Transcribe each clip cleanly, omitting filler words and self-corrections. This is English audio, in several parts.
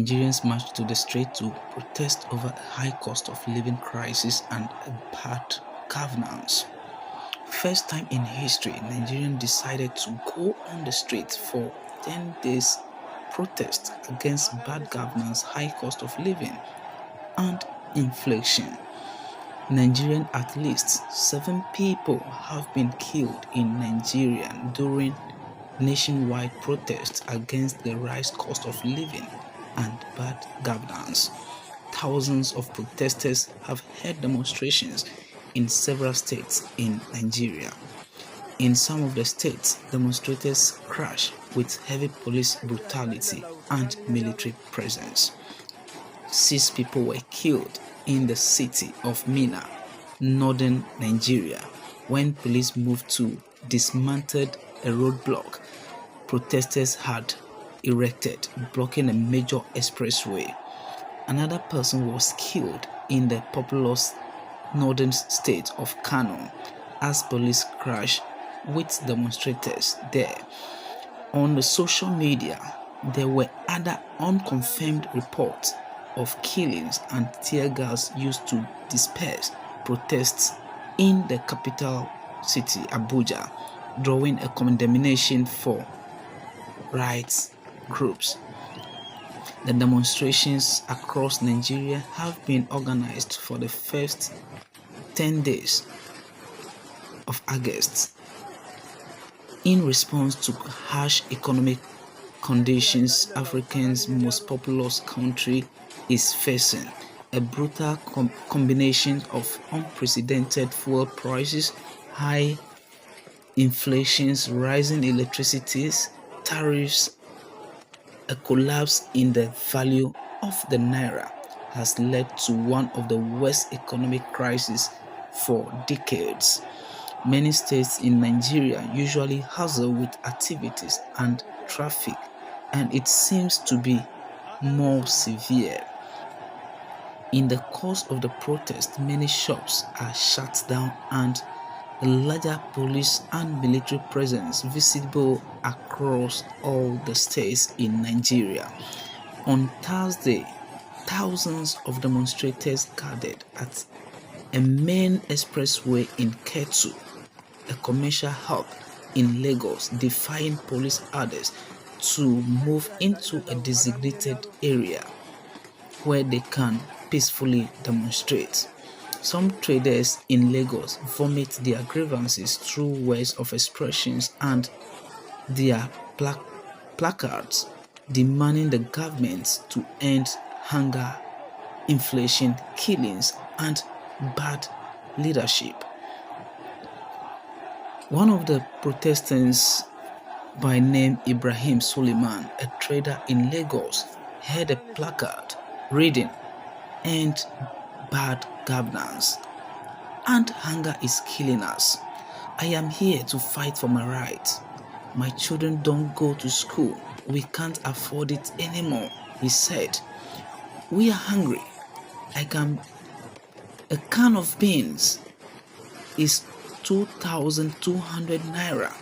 Nigerians marched to the street to protest over a high cost of living crisis and a bad governance. First time in history, Nigerians decided to go on the street for 10 days protest against bad governance, high cost of living, and inflation. Nigerian at least 7 people have been killed in Nigeria during nationwide protests against the rise cost of living and bad governance. Thousands of protesters have held demonstrations in several states in Nigeria. In some of the states, demonstrators crash with heavy police brutality and military presence. 6 people were killed in the city of Minna, northern Nigeria, when police moved to dismantle a roadblock protesters had erected, blocking a major expressway. Another person was killed in the populous northern state of Kano as police clashed with demonstrators there. On the social media, there were other unconfirmed reports of killings and tear gas used to disperse protests in the capital city, Abuja, drawing a condemnation for rights groups. The demonstrations across Nigeria have been organized for the first 10 days of August in response to harsh economic conditions Africa's most populous country is facing. A brutal combination of unprecedented fuel prices, high inflations, rising electricity tariffs, a collapse in the value of the naira has led to one of the worst economic crises for decades. Many states in Nigeria usually hustle with activities and traffic, and it seems to be more severe. In the course of the protest, many shops are shut down and a larger police and military presence visible across all the states in Nigeria. On Thursday, thousands of demonstrators gathered at a main expressway in Ketu, a commercial hub in Lagos, defying police orders to move into a designated area where they can peacefully demonstrate. Some traders in Lagos vomit their grievances through words of expressions and their placards demanding the government to end hunger, inflation, killings, and bad leadership. One of the protestants, by name Ibrahim Suleiman, a trader in Lagos, held a placard reading, "End bad governance, and hunger is killing us. I am here to fight for my rights. My children don't go to school. We can't afford it anymore," he said. "We are hungry. A can of beans is 2,200 naira,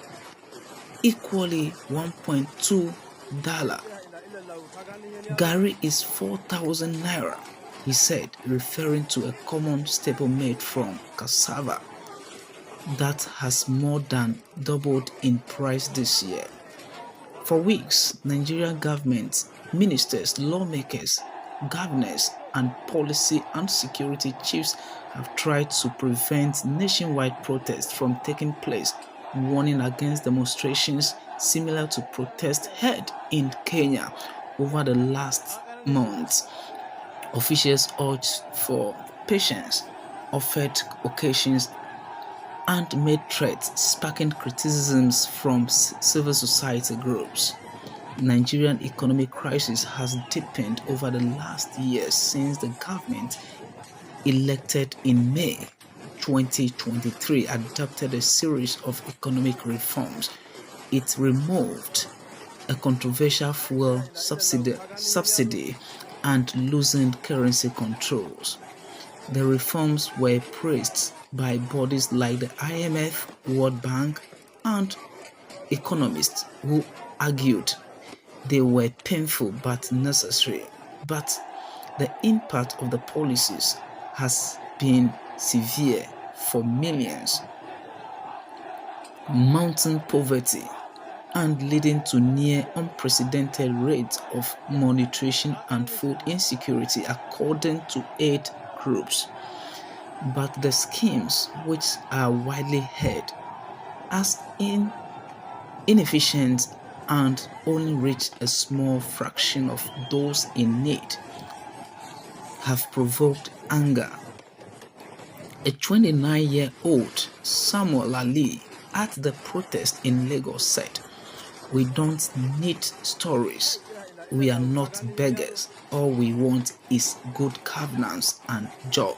equally $1.2. Gari is 4,000 naira, he said, referring to a common staple made from cassava that has more than doubled in price this year. For weeks, Nigerian government, ministers, lawmakers, governors, and policy and security chiefs have tried to prevent nationwide protests from taking place, warning against demonstrations similar to protests held in Kenya over the last month. Officials urged for patience, offered occasions, and made threats, sparking criticisms from civil society groups. Nigerian economic crisis has deepened over the last year since the government elected in May 2023 adopted a series of economic reforms. It removed a controversial fuel subsidy and loosened currency controls. The reforms were praised by bodies like the IMF, World Bank, and economists who argued they were painful but necessary. But the impact of the policies has been severe for millions, mounting poverty and leading to near unprecedented rates of malnutrition and food insecurity according to aid groups. But the schemes, which are widely heard as inefficient and only reach a small fraction of those in need, have provoked anger. A 29-year-old Samuel Ali at the protest in Lagos said, "We don't need stories. We are not beggars. All we want is good governance and job.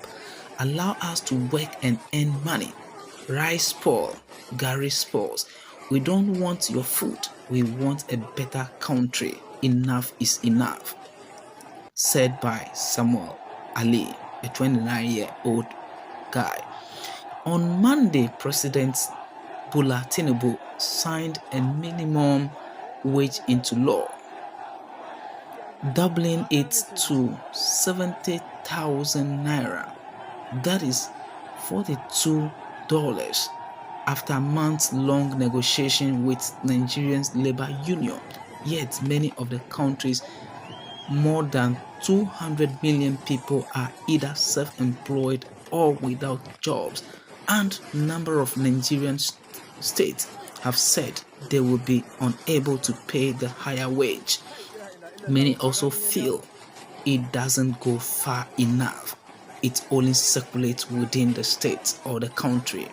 Allow us to work and earn money. Rice spoil, Gary spoils. We don't want your food. We want a better country. Enough is enough," said by Samuel Ali, a 29-year-old guy. On Monday, President Bola Tinubu signed a minimum wage into law, doubling it to 70,000 naira, that is $42, after months-long negotiation with Nigeria's labor union. Yet many of the country's more than 200 million people are either self-employed or without jobs, and a number of Nigerian states have said they will be unable to pay the higher wage. Many also feel it doesn't go far enough. It only circulates within the state or the country.